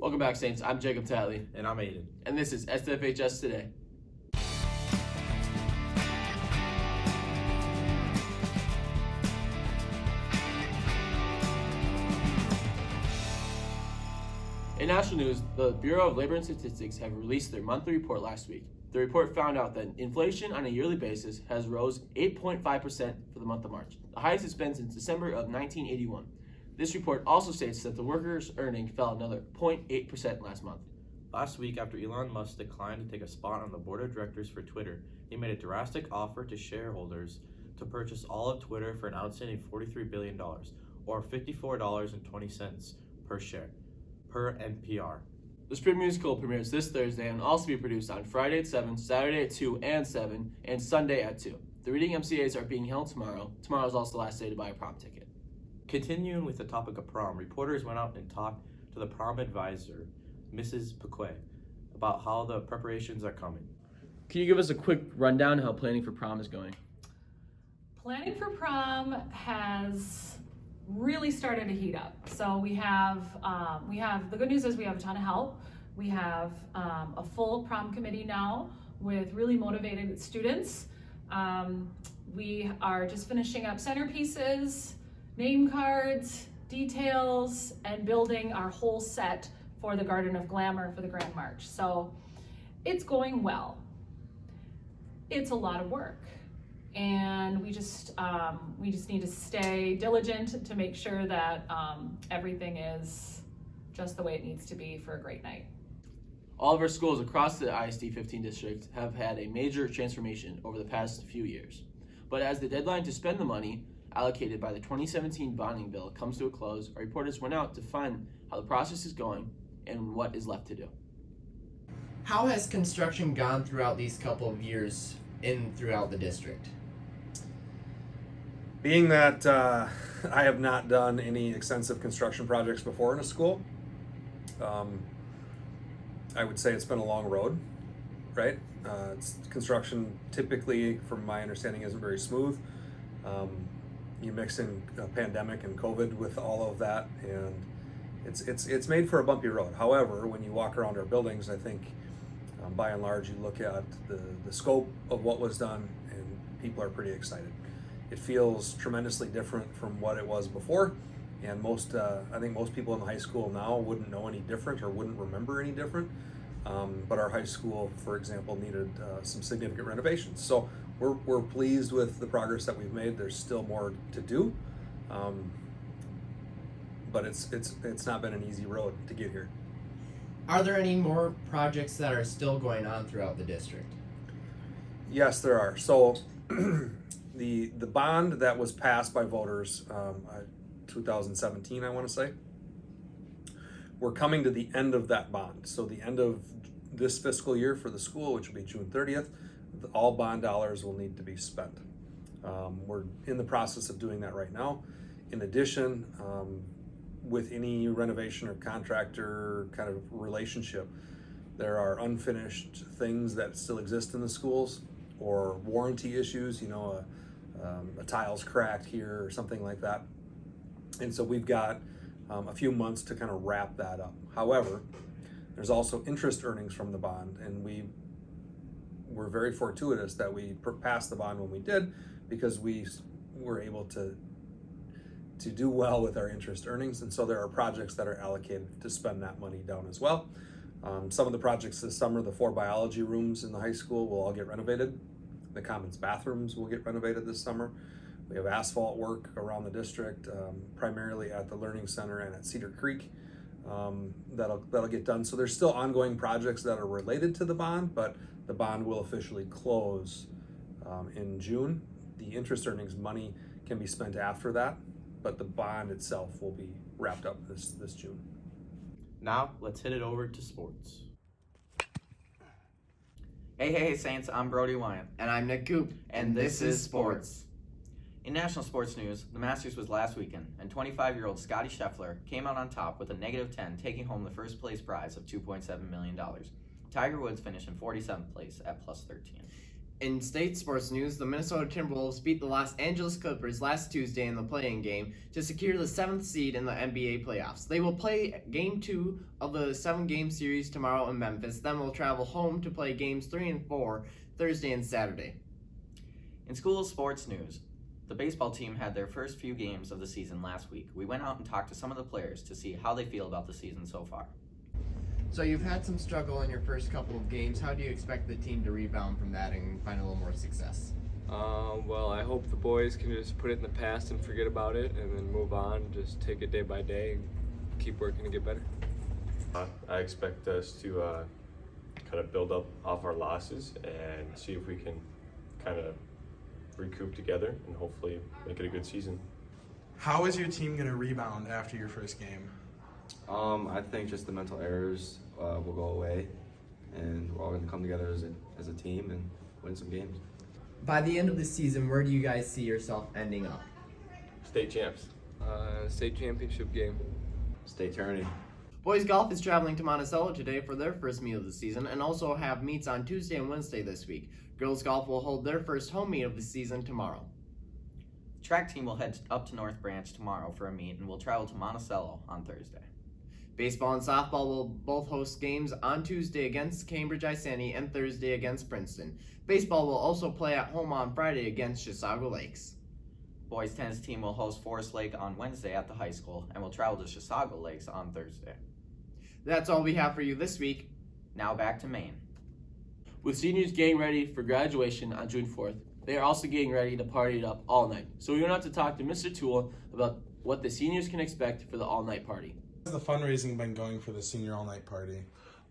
Welcome back, Saints. I'm Jacob Tatley. And I'm Aiden. And this is SFHS Today. In national news, the Bureau of Labor and Statistics have released their monthly report last week. The report found out that inflation on a yearly basis has rose 8.5% for the month of March, the highest it's been since December of 1981. This report also states that the workers' earning fell another 0.8% last month. Last week, after Elon Musk declined to take a spot on the board of directors for Twitter, he made a drastic offer to shareholders to purchase all of Twitter for an outstanding $43 billion, or $54.20 per share, per NPR. The Spring Musical premieres this Thursday and will also be produced on Friday at 7, Saturday at 2 and 7, and Sunday at 2. The reading MCAs are being held tomorrow. Tomorrow is also the last day to buy a prom ticket. Continuing with the topic of prom, reporters went out and talked to the prom advisor, Mrs. Pequet, about how the preparations are coming. Can you give us a quick rundown of how planning for prom is going? Planning for prom has really started to heat up. So we have the good news is we have a ton of help. We have a full prom committee now with really motivated students. We are just finishing up centerpieces, name cards, details, and building our whole set for the Garden of Glamour for the Grand March. So it's going well. It's a lot of work. And we just need to stay diligent to make sure that everything is just the way it needs to be for a great night. All of our schools across the ISD 15 district have had a major transformation over the past few years. But as the deadline to spend the money allocated by the 2017 bonding bill comes to a close, our reporters went out to find how the process is going and what is left to do. How has construction gone throughout these couple of years throughout the district? Being that I have not done any extensive construction projects before in a school, I would say it's been a long road, right? Construction typically, from my understanding, isn't very smooth. You mix in a pandemic and COVID with all of that, and it's made for a bumpy road. However, when you walk around our buildings, I think by and large you look at the scope of what was done, and people are pretty excited. It feels tremendously different from what it was before, and I think most people in the high school now wouldn't know any different or wouldn't remember any different. But our high school, for example, needed some significant renovations. So we're pleased with the progress that we've made. There's still more to do, but it's not been an easy road to get here. Are there any more projects that are still going on throughout the district? Yes, there are. So the bond that was passed by voters 2017, I want to say, we're coming to the end of that bond. So the end of this fiscal year for the school, which will be June 30th, all bond dollars will need to be spent. We're in the process of doing that right now. In addition, with any renovation or contractor kind of relationship, there are unfinished things that still exist in the schools, or warranty issues, a tile's cracked here or something like that. And so we've got a few months to kind of wrap that up. However, there's also interest earnings from the bond, and we were very fortuitous that we passed the bond when we did, because we were able to do well with our interest earnings. And so there are projects that are allocated to spend that money down as well. Some of the projects this summer, the 4 biology rooms in the high school will all get renovated. The commons bathrooms will get renovated this summer. We have asphalt work around the district, primarily at the Learning Center and at Cedar Creek, that'll get done. So there's still ongoing projects that are related to the bond, but the bond will officially close in June. The interest earnings money can be spent after that, but the bond itself will be wrapped up this June. Now, let's hit it over to sports. Hey, Saints, I'm Brody Wyant. And I'm Nick Goop. And this is Sports. In national sports news, the Masters was last weekend, and 25-year-old Scottie Scheffler came out on top with a -10, taking home the first place prize of $2.7 million. Tiger Woods finished in 47th place at +13. In state sports news, the Minnesota Timberwolves beat the Los Angeles Clippers last Tuesday in the play-in game to secure the 7th seed in the NBA playoffs. They will play Game 2 of the 7-game series tomorrow in Memphis, then will travel home to play Games 3 and 4 Thursday and Saturday. In school sports news, the baseball team had their first few games of the season last week. We went out and talked to some of the players to see how they feel about the season so far. So you've had some struggle in your first couple of games. How do you expect the team to rebound from that and find a little more success? Well, I hope the boys can just put it in the past and forget about it and then move on, just take it day by day and keep working to get better. I expect us to kind of build up off our losses and see if we can kind of recoup together and hopefully make it a good season. How is your team going to rebound after your first game? I think just the mental errors will go away, and we're all going to come together as a team and win some games. By the end of the season, where do you guys see yourself ending up? State champs. State championship game. State tourney. Boys golf is traveling to Monticello today for their first meet of the season and also have meets on Tuesday and Wednesday this week. Girls golf will hold their first home meet of the season tomorrow. The track team will head up to North Branch tomorrow for a meet and will travel to Monticello on Thursday. Baseball and softball will both host games on Tuesday against Cambridge Isani and Thursday against Princeton. Baseball will also play at home on Friday against Chisago Lakes. Boys tennis team will host Forest Lake on Wednesday at the high school and will travel to Chisago Lakes on Thursday. That's all we have for you this week. Now back to Maine. With seniors getting ready for graduation on June 4th, they are also getting ready to party it up all night. So we went out to talk to Mr. Toole about what the seniors can expect for the all-night party. How's the fundraising been going for the senior all-night party?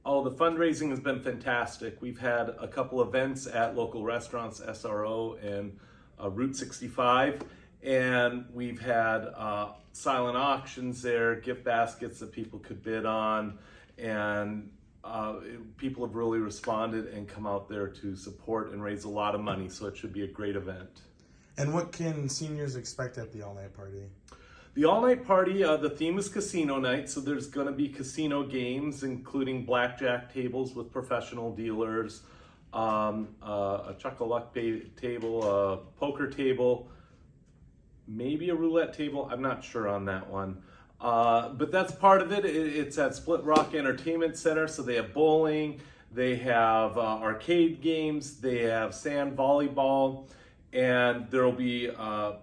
Oh, the fundraising has been fantastic. We've had a couple events at local restaurants, SRO and Route 65, and we've had silent auctions there, gift baskets that people could bid on, and people have really responded and come out there to support and raise a lot of money, so it should be a great event. And what can seniors expect at the all-night party? The all-night party, the theme is casino night, so there's going to be casino games, including blackjack tables with professional dealers, a chuck-a-luck table, a poker table, maybe a roulette table. I'm not sure on that one. But that's part of it. It's at Split Rock Entertainment Center, so they have bowling, they have arcade games, they have sand volleyball, and there will be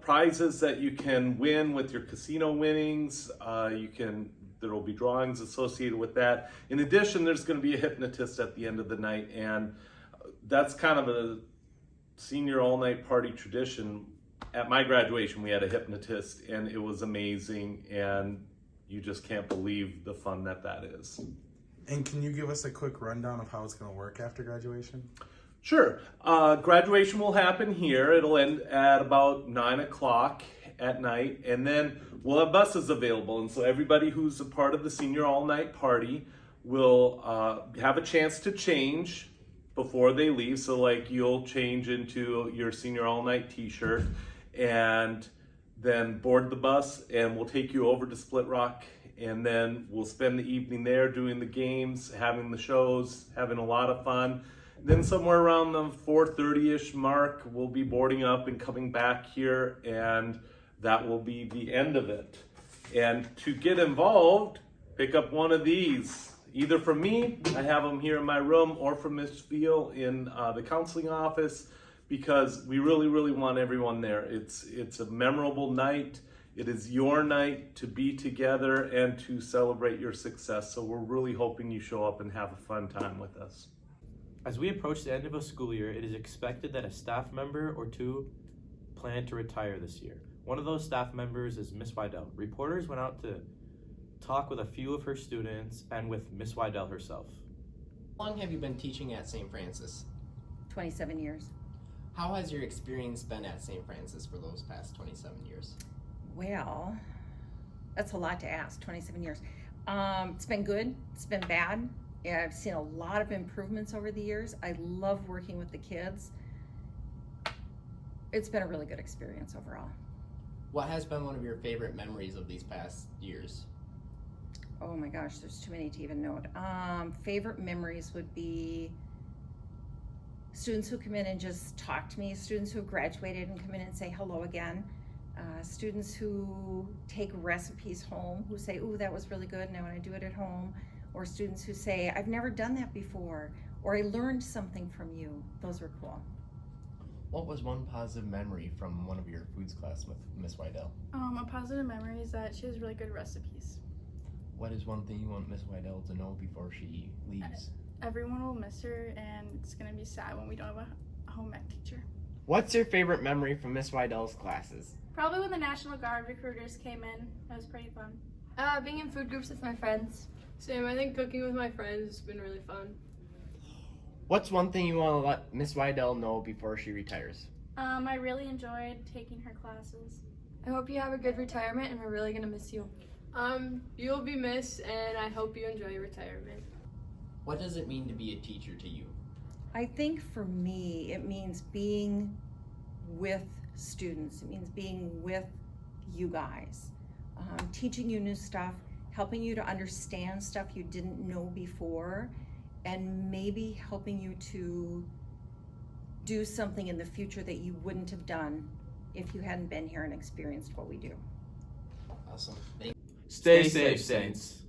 prizes that you can win with your casino winnings. There will be drawings associated with that. In addition, there's going to be a hypnotist at the end of the night, and that's kind of a senior all-night party tradition. At my graduation, we had a hypnotist, and it was amazing, and you just can't believe the fun that is. And can you give us a quick rundown of how it's going to work after graduation? Sure. Graduation will happen here. It'll end at about 9 o'clock at night, and then we'll have buses available. And so everybody who's a part of the senior all-night party will have a chance to change before they leave. So like you'll change into your senior all-night t-shirt and then board the bus, and we'll take you over to Split Rock, and then we'll spend the evening there doing the games, having the shows, having a lot of fun. Then somewhere around the 4:30-ish mark, we'll be boarding up and coming back here, and that will be the end of it. And to get involved, pick up one of these, either from me, I have them here in my room, or from Ms. Veal in the counseling office, because we really want everyone there. It's a memorable night. It is your night to be together and to celebrate your success. So we're really hoping you show up and have a fun time with us. As we approach the end of a school year, it is expected that a staff member or two plan to retire this year. One of those staff members is Miss Weidel. Reporters went out to talk with a few of her students and with Miss Weidel herself. How long have you been teaching at St. Francis? 27 years. How has your experience been at St. Francis for those past 27 years? Well, that's a lot to ask, 27 years. It's been good, it's been bad. Yeah, I've seen a lot of improvements over the years. I love working with the kids. It's been a really good experience overall. What has been one of your favorite memories of these past years? Oh my gosh, there's too many to even note. Favorite memories would be students who come in and just talk to me, students who have graduated and come in and say hello again, students who take recipes home, who say, ooh, that was really good and I want to do it at home, or students who say, I've never done that before, or I learned something from you. Those were cool. What was one positive memory from one of your foods class with Miss Weidel? A positive memory is that she has really good recipes. What is one thing you want Miss Weidel to know before she leaves? Everyone will miss her, and it's gonna be sad when we don't have a home ec teacher. What's your favorite memory from Miss Weidel's classes? Probably when the National Guard recruiters came in. That was pretty fun. Being in food groups with my friends. Same, I think cooking with my friends has been really fun. What's one thing you want to let Miss Weidel know before she retires? I really enjoyed taking her classes. I hope you have a good retirement, and we're really gonna miss you. You'll be missed, and I hope you enjoy your retirement. What does it mean to be a teacher to you? I think for me, it means being with students. It means being with you guys, teaching you new stuff, helping you to understand stuff you didn't know before, and maybe helping you to do something in the future that you wouldn't have done if you hadn't been here and experienced what we do. Awesome. Stay safe, Saints.